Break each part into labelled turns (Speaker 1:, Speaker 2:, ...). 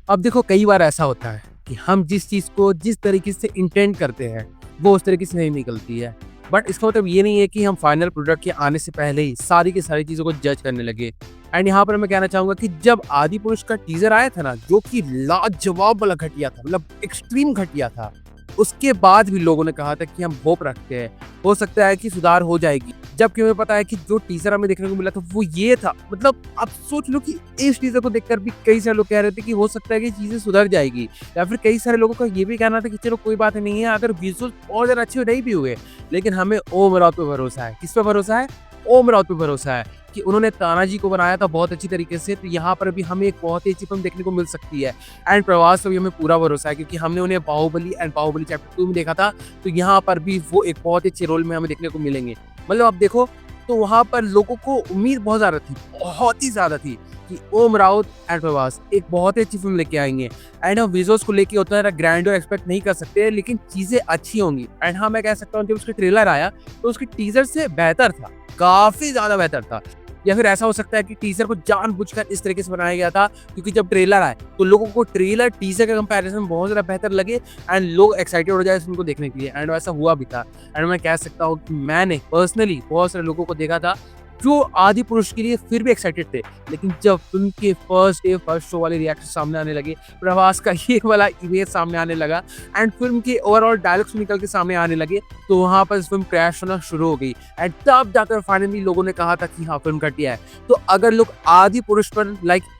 Speaker 1: अब देखो कई बार ऐसा होता है कि हम जिस चीज़ को जिस तरीके से इंटेंड करते हैं, वो उस तरीके से नहीं निकलती है। बट इसका मतलब ये नहीं है कि हम फाइनल प्रोडक्ट के आने से पहले ही सारी की सारी चीज़ों को जज करने लगे। एंड यहाँ पर मैं कहना चाहूँगा कि जब आदिपुरुष का टीज़र आया था ना, जो कि लाजवाब वाला घटिया था, मतलब एक्सट्रीम घटिया था। उसके बाद भी लोगों ने कहा था कि हम होप रखते हैं, हो सकता है कि सुधार हो जाएगी। जबकि हमें पता है कि जो टीज़र हमें देखने को मिला था वो ये था। मतलब आप सोच लो कि इस टीज़र को देखकर भी कई सारे लोग कह रहे थे कि हो सकता है कि चीज़ें सुधर जाएगी, या फिर कई सारे लोगों का ये भी कहना था कि चलो कोई बात नहीं है, अगर विजुअल्स और ज़्यादा अच्छे नहीं भी हुए, लेकिन हमें ओम राउत पे भरोसा है। किस पे भरोसा है? ओम राउत पे भरोसा है कि उन्होंने तानाजी को बनाया था बहुत अच्छी तरीके से, तो यहाँ पर भी हमें एक बहुत ही अच्छी फ़िल्म देखने को मिल सकती है। एंड प्रभास पे भी हमें पूरा भरोसा है, क्योंकि हमने उन्हें बाहुबली एंड बाहुबली चैप्टर 2 में देखा था, तो यहाँ पर भी वो एक बहुत ही अच्छे रोल में हमें देखने को मिलेंगे। मतलब आप देखो, तो वहाँ पर लोगों को उम्मीद बहुत ज़्यादा थी, बहुत ही ज़्यादा थी कि ओम राउत एंड प्रभास एक बहुत ही अच्छी फ़िल्म लेके आएँगे। एंड हम विजुअल्स को लेके उतना ज़्यादा ग्रैंडियर एक्सपेक्ट नहीं कर सकते, लेकिन चीज़ें अच्छी होंगी। एंड हाँ, मैं कह सकता हूँ जब उसका ट्रेलर आया, तो उसके टीज़र से बेहतर था, काफ़ी ज़्यादा बेहतर था। या फिर ऐसा हो सकता है कि टीज़र को जानबूझकर इस तरीके से बनाया गया था, क्योंकि जब ट्रेलर आए, तो लोगों को ट्रेलर टीज़र के कंपैरिज़न में बहुत ज़्यादा बेहतर लगे एंड लोग एक्साइटेड हो जाए इस फ़िल्म को देखने के लिए। एंड वैसा हुआ भी था। एंड मैं कह सकता हूँ कि मैंने पर्सनली बहुत सारे लोगों को देखा था, जो आदिपुरुष के लिए फिर भी एक्साइटेड थे, लेकिन जब फ़िल्म के फर्स्ट डे फर्स्ट शो वाले रिएक्शन सामने आने लगे, प्रभास का ये वाला इमेज सामने आने लगा एंड फ़िल्म के ओवरऑल डायलॉग्स निकल के सामने आने लगे, तो वहाँ पर फ़िल्म क्रैश होना शुरू हो गई। एंड तब जाकर फाइनली लोगों ने कहा था कि हाँ, फ़िल्म घटिया है। तो अगर लोग आदिपुरुष पर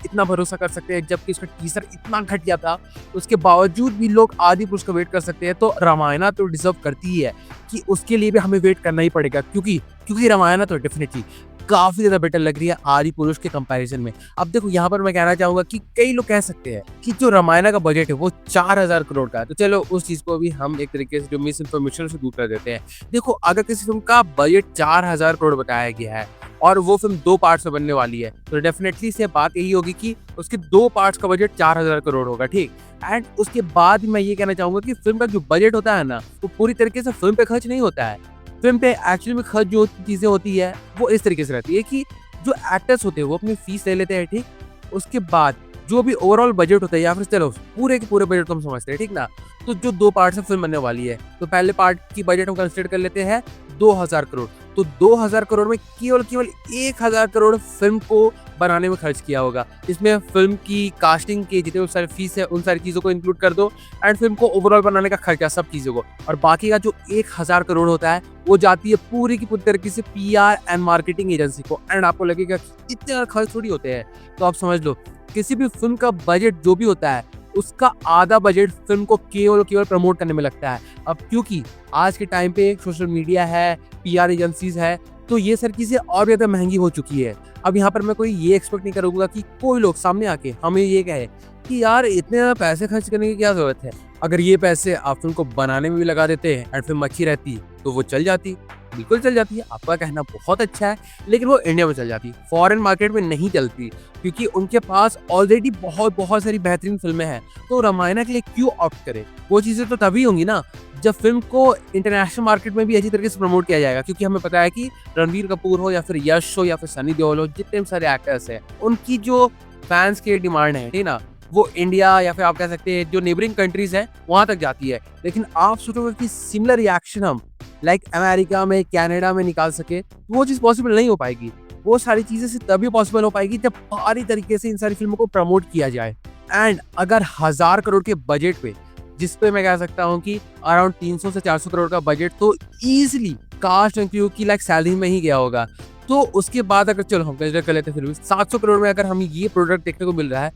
Speaker 1: इतना भरोसा कर सकते हैं, जबकि उसका टीज़र इतना घटिया था, उसके बावजूद भी लोग आदिपुरुष का वेट कर सकते हैं, तो रामायणा तो डिज़र्व करती ही है कि उसके लिए भी हमें वेट करना ही पड़ेगा, क्योंकि रामायणा तो डेफिनिटली काफ़ी ज़्यादा बेटर लग रही है आदिपुरुष के कंपैरिजन में। अब देखो, यहाँ पर मैं कहना चाहूँगा कि कई लोग कह सकते हैं कि जो रामायण का बजट है वो 4000 करोड़ का है, तो चलो उस चीज़ को भी हम एक तरीके से जो मिस इन्फॉर्मेशन से दूर कर देते हैं। देखो, अगर किसी फ़िल्म का बजट 4000 करोड़ बताया गया है और वो फ़िल्म 2 पार्ट्स में बनने वाली है, तो डेफिनिटली से बात यही होगी कि उसके 2 पार्ट्स का बजट 4000 करोड़ होगा, ठीक? एंड उसके बाद मैं ये कहना चाहूँगा कि फ़िल्म का जो बजट होता है ना, वो पूरी तरीके से फ़िल्म पे खर्च नहीं होता है। फ़िल्म पे एक्चुअली में खर्च जो चीज़ें होती है, वो इस तरीके से रहती है कि जो एक्टर्स होते हैं वो अपनी फीस ले लेते हैं, ठीक? उसके बाद जो भी ओवरऑल बजट होता है, या फिर चलो पूरे के पूरे बजट को हम समझते हैं, ठीक ना? तो जो 2 पार्ट से फ़िल्म बनने वाली है, तो पहले पार्ट की बजट हम कंसीडर कर लेते हैं 2000 करोड़। तो 2000 करोड़ में केवल 1000 करोड़ फ़िल्म को बनाने में खर्च किया होगा। इसमें फ़िल्म की कास्टिंग के जितने सारे फीस है, उन सारी चीज़ों को इंक्लूड कर दो एंड फ़िल्म को ओवरऑल बनाने का खर्चा, सब चीज़ों को। और बाकी का जो 1000 करोड़ होता है, वो जाती है पूरी की पूरी तरीके से पीआर एंड मार्केटिंग एजेंसी को। एंड आपको लगेगा कि इतने ज़्यादा खर्च थोड़ी होते हैं, तो आप समझ लो, किसी भी फ़िल्म का बजट जो भी होता है, उसका आधा बजट फ़िल्म को केवल प्रमोट करने में लगता है। अब क्योंकि आज के टाइम पे सोशल मीडिया है, पीआर एजेंसीज़ है, तो ये सारी चीज़ें और ज़्यादा महँगी हो चुकी है। अब यहाँ पर मैं कोई ये एक्सपेक्ट नहीं करूँगा कि कोई लोग सामने आके हमें ये कहे कि यार इतने ज़्यादा पैसे खर्च करने की क्या ज़रूरत है? अगर ये पैसे आप फ़िल्म को बनाने में भी लगा देते हैं एंड फ़िल्म अच्छी रहती, तो वो चल जाती। बिल्कुल चल जाती है, आपका कहना बहुत अच्छा है, लेकिन वो इंडिया में चल जाती, फॉरेन मार्केट में नहीं चलती, क्योंकि उनके पास ऑलरेडी बहुत सारी बेहतरीन फ़िल्में हैं। तो रामायण के लिए क्यों ऑप्ट करें? वो चीज़ें तो तभी होंगी ना, जब फ़िल्म को इंटरनेशनल मार्केट में भी अच्छी तरीके से प्रमोट किया जाएगा, क्योंकि हमें पता है कि रणबीर कपूर हो या फिर यश हो या फिर सनी देओल हो, जितने भी सारे एक्टर्स हैं, उनकी जो फैन्स की डिमांड है, ठीक ना? वो इंडिया या फिर आप कह सकते हैं जो नेबरिंग कंट्रीज़ हैं, वहाँ तक जाती है। लेकिन आप सोचोगे कि सिमिलर रिएक्शन हम अमेरिका में, कनाडा में निकाल सके, तो वो चीज़ पॉसिबल नहीं हो पाएगी। वो सारी चीज़ें सिर्फ तभी पॉसिबल हो पाएगी जब भारी तरीके से इन सारी फ़िल्मों को प्रमोट किया जाए। एंड अगर 1000 करोड़ के बजट पे, जिस पे मैं कह सकता हूँ कि अराउंड 300 से 400 करोड़ का बजट तो ईज़िली कास्ट एंड क्रू की सैलरी में ही गया होगा। तो उसके बाद अगर चलो हम कंसीडर कर लेते हैं, फिर भी 700 करोड़ में अगर हमें ये प्रोडक्ट देखने को मिल रहा है,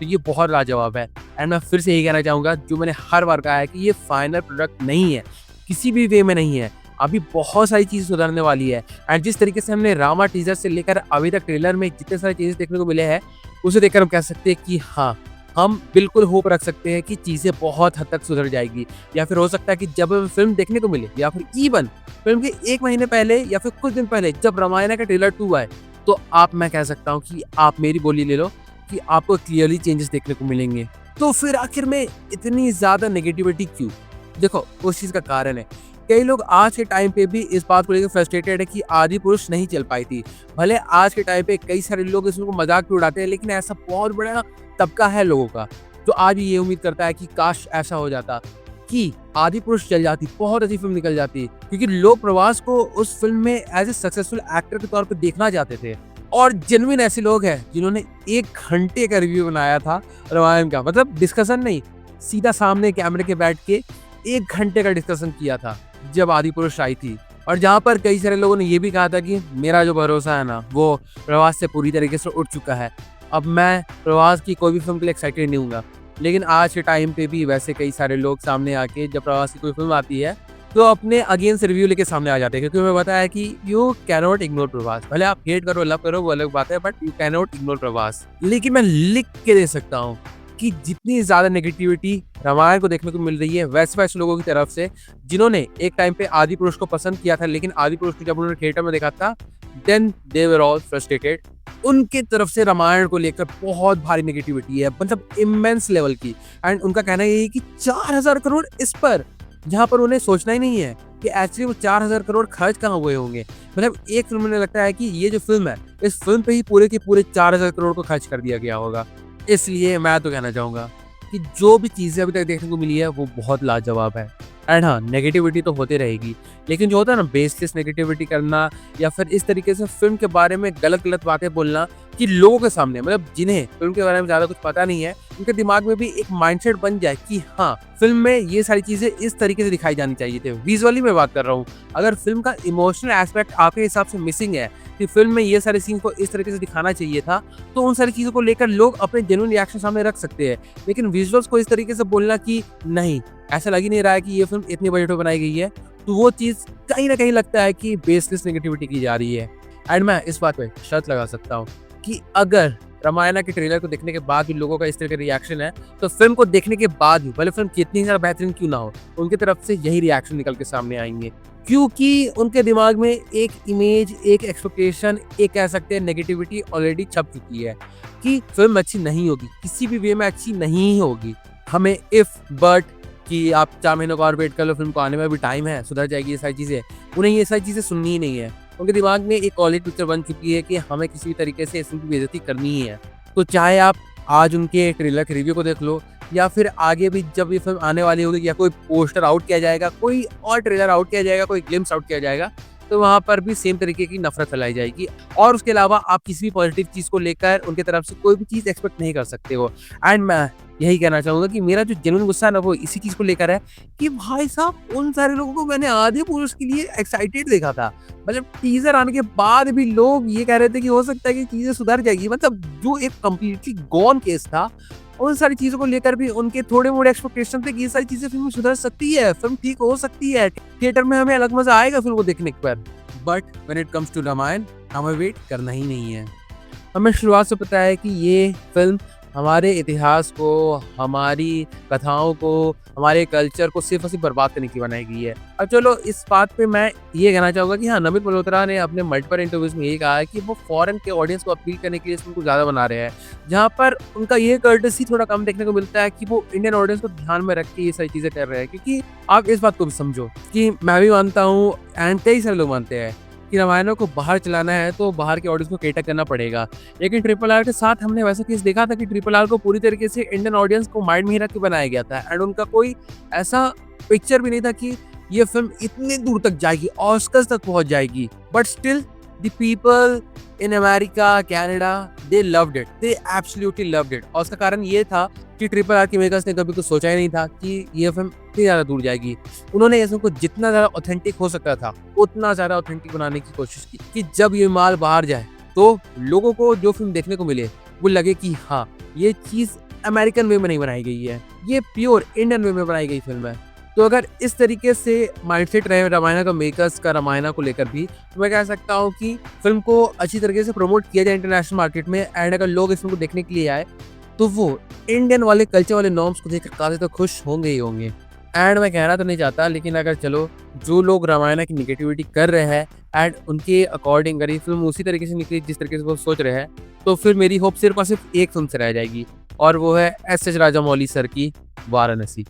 Speaker 1: तो ये बहुत लाजवाब है। एंड मैं फिर से यही कहना चाहूँगा, जो मैंने हर बार कहा है कि ये फाइनल प्रोडक्ट नहीं है, किसी भी वे में नहीं है। अभी बहुत सारी चीज़ सुधरने वाली है। एंड जिस तरीके से हमने रामा टीज़र से लेकर अभी तक ट्रेलर में जितने सारे चेंजेस देखने को मिले हैं, उसे देखकर हम कह सकते हैं कि हाँ, हम बिल्कुल होप रख सकते हैं कि चीज़ें बहुत हद तक सुधर जाएगी। या फिर हो सकता है कि जब हमें फ़िल्म देखने को मिले, या फिर इवन फ़िल्म के 1 महीने पहले या फिर कुछ दिन पहले जब रामायण का ट्रेलर 2 आए, तो मैं कह सकता हूँ कि आप मेरी बोली ले लो कि आपको क्लियरली चेंजेस देखने को मिलेंगे। तो फिर आखिर में इतनी ज़्यादा नेगेटिविटी क्यों? देखो, उस चीज़ का कारण है, कई लोग आज के टाइम पे भी इस बात को लेकर फ्रस्ट्रेटेड है कि आदिपुरुष नहीं चल पाई थी। भले आज के टाइम पे कई सारे लोग इसको मजाक भी उड़ाते हैं, लेकिन ऐसा बहुत बड़ा तबका है लोगों का जो आज भी ये उम्मीद करता है कि काश ऐसा हो जाता कि आदिपुरुष चल जाती, बहुत अच्छी फ़िल्म निकल जाती। क्योंकि लोग प्रभास को उस फ़िल्म में एज़ ए सक्सेसफुल एक्टर के तौर पे देखना चाहते थे। और जेन्युइन ऐसे लोग हैं जिन्होंने 1 घंटे का रिव्यू बनाया था रामायण का। मतलब डिस्कशन नहीं, सीधा सामने कैमरे के बैठ के 1 घंटे का डिस्कशन किया था जब आदिपुरुष आई थी। और जहाँ पर कई सारे लोगों ने ये भी कहा था कि मेरा जो भरोसा है ना, वो प्रभास से पूरी तरीके से उठ चुका है। अब मैं प्रभास की कोई भी फ़िल्म के लिए एक्साइटेड नहीं हूँगा। लेकिन आज के टाइम पे भी वैसे कई सारे लोग सामने आके जब प्रभास की कोई फ़िल्म आती है, तो अपने अगेंस्ट रिव्यू लेके सामने आ जाते हैं। क्योंकि उन्हें पता है कि you can not ignore Prabhas. भले आप हेट करो, लव करो, वो अलग बात है, but you can not ignore Prabhas. लेकिन मैं लिख के दे सकता हूँ कि जितनी ज़्यादा नेगेटिविटी रामायण को देखने को मिल रही है, वैसे लोगों की तरफ से जिन्होंने एक टाइम पे आदिपुरुष को पसंद किया था, लेकिन आदिपुरुष को जब उन्होंने थिएटर में देखा था, then they were all frustrated. उनके तरफ से रामायण को लेकर बहुत भारी नेगेटिविटी है, मतलब इमेंस लेवल की। एंड उनका कहना ये है कि 4000 करोड़ इस पर, जहाँ पर उन्हें सोचना ही नहीं है कि एक्चुअली वो 4000 करोड़ खर्च कहाँ हुए होंगे। मतलब एक फिल्म में लगता है कि ये जो फिल्म है, इस फिल्म पे ही पूरे के पूरे 4000 करोड़ को खर्च कर दिया गया होगा। इसलिए मैं तो कहना चाहूँगा कि जो भी चीज़ें अभी तक देखने को मिली है, वो बहुत लाजवाब है। एंड हाँ, नेगेटिविटी तो होती रहेगी, लेकिन जो होता है ना बेसलेस नेगेटिविटी करना, या फिर इस तरीके से फिल्म के बारे में गलत बातें बोलना कि लोगों के सामने, मतलब जिन्हें फिल्म के बारे में ज़्यादा कुछ पता नहीं है, उनके दिमाग में भी एक माइंडसेट बन जाए कि हाँ, फिल्म में ये सारी चीज़ें इस तरीके से दिखाई जानी चाहिए थे। विजुअली मैं बात कर रहा हूँ। अगर फिल्म का इमोशनल एस्पेक्ट आपके हिसाब से मिसिंग है कि फिल्म में ये सारे सीन को इस तरीके से दिखाना चाहिए था, तो उन सारी चीज़ों को लेकर लोग अपने जेन्युइन रिएक्शन सामने रख सकते हैं। लेकिन विजुअल्स को इस तरीके से बोलना कि नहीं, ऐसा लग ही नहीं रहा है कि ये फिल्म इतने बजट में बनाई गई है, तो वो चीज़ कहीं ना कहीं लगता है कि बेसलेस नेगेटिविटी की जा रही है। एंड मैं इस बात पे शर्त लगा सकता हूँ कि अगर रामायण के ट्रेलर को देखने के बाद भी लोगों का इस तरह का रिएक्शन है, तो फिल्म को देखने के बाद भी, भले फिल्म कितनी ज़्यादा बेहतरीन क्यों ना हो, उनकी तरफ से यही रिएक्शन निकल के सामने आएंगे। क्योंकि उनके दिमाग में एक इमेज, एक एक्सपेक्टेशन, एक कह सकते हैं नेगेटिविटी ऑलरेडी छप चुकी है कि फिल्म अच्छी नहीं होगी, किसी भी वे में अच्छी नहीं होगी। हमें इफ बट कि आप 4 महीनों का और वेट कर लो, फिल्म को आने में भी टाइम है, सुधर जाएगी ये सारी चीज़ें, उन्हें ये सारी चीज़ें सुननी ही नहीं है। उनके दिमाग में एक ऑलरेडी पिक्चर बन चुकी है कि हमें किसी भी तरीके से इस फिल्म की बेइज्जती करनी ही है। तो चाहे आप आज उनके ट्रेलर के रिव्यू को देख लो, या फिर आगे भी जब ये फिल्म आने वाली होगी, या कोई पोस्टर आउट किया जाएगा, कोई और ट्रेलर आउट किया जाएगा, कोई ग्लिम्स आउट किया जाएगा, तो वहाँ पर भी सेम तरीके की नफरत फैलाई जाएगी। और उसके अलावा आप किसी भी पॉजिटिव चीज़ को लेकर उनके तरफ से कोई भी चीज़ एक्सपेक्ट नहीं कर सकते हो। एंड मैं यही कहना चाहूँगा कि मेरा जो जेन्युइन गुस्सा है ना, वो इसी चीज़ को लेकर है कि भाई साहब, उन सारे लोगों को मैंने आदिपुरुष के लिए एक्साइटेड देखा था। मतलब टीजर आने के बाद भी लोग ये कह रहे थे कि हो सकता है कि चीज़ें सुधर जाएगी। मतलब जो एक कम्प्लीटली गॉन केस था, उन सारी चीज़ों को लेकर भी उनके थोड़े मोड़े एक्सपेक्टेशन थे कि ये सारी चीज़ें फिल्म में सुधर सकती है, फिल्म ठीक हो सकती है, थिएटर में हमें अलग मजा आएगा फिल्म को देखने पर। But when it comes to Ramayana, हमें वेट करना ही नहीं है। हमें शुरुआत से पता है कि ये फिल्म हमारे इतिहास को, हमारी कथाओं को, हमारे कल्चर को सिर्फ और सिर्फ बर्बाद करने की बनाई गई है। अब चलो इस बात पे मैं ये कहना चाहूँगा कि हाँ, नमित मल्होत्रा ने अपने मल्टीपल इंटरव्यूज में ये कहा है कि वो फॉरेन के ऑडियंस को अपील करने के लिए इस फिल्म को ज़्यादा बना रहे हैं, जहाँ पर उनका ये कर्टसी थोड़ा कम देखने को मिलता है कि वो इंडियन ऑडियंस को ध्यान में रख के ये सारी चीज़ें कर रहे हैं। क्योंकि आप इस बात को भी समझो कि मैं भी मानता हूँ, एंड कई सारे लोग मानते हैं कि रामायणों को बाहर चलाना है तो बाहर के ऑडियंस को कैटर करना पड़ेगा। लेकिन RRR के साथ हमने वैसा केस देखा था कि RRR को पूरी तरीके से इंडियन ऑडियंस को माइंड में ही रख के बनाया गया था। एंड उनका कोई ऐसा पिक्चर भी नहीं था कि ये फिल्म इतनी दूर तक जाएगी, ऑस्कर्स तक पहुंच जाएगी। But still the people in America, Canada, they loved it, they absolutely loved it. और उसका कारण ये था कि RRR के मेकर्स ने कभी कुछ सोचा ही नहीं था कि ये फिल्म इतनी ज़्यादा दूर जाएगी। उन्होंने इस फिल्म को जितना ज़्यादा ऑथेंटिक हो सकता था, उतना ज़्यादा ऑथेंटिक बनाने की कोशिश की कि जब ये माल बाहर जाए तो लोगों को जो फिल्म देखने को मिले वो लगे कि हाँ, ये चीज़ अमेरिकन वे में नहीं बनाई गई है, ये प्योर इंडियन वे में बनाई गई फिल्म है। तो अगर इस तरीके से माइंडसेट रहे रामायण का मेकर्स का रामायण को लेकर भी, तो मैं कह सकता हूँ कि फिल्म को अच्छी तरीके से प्रमोट किया जाए इंटरनेशनल मार्केट में। एंड अगर लोग इस फिल्म को देखने के लिए आए तो वो इंडियन वाले कल्चर वाले नॉर्म्स को देखकर काफ़ी तो खुश होंगे ही होंगे। एंड मैं कहना तो नहीं चाहता, लेकिन अगर चलो जो लोग रामायण की निगेटिविटी कर रहे हैं एंड उनके अकॉर्डिंग अगर फिल्म उसी तरीके से निकली जिस तरीके से वो सोच रहे हैं, तो फिर मेरी होप सिर्फ और सिर्फ एक फिल्म से रह जाएगी, और वो है एस एस राजामौली सर की वाराणसी।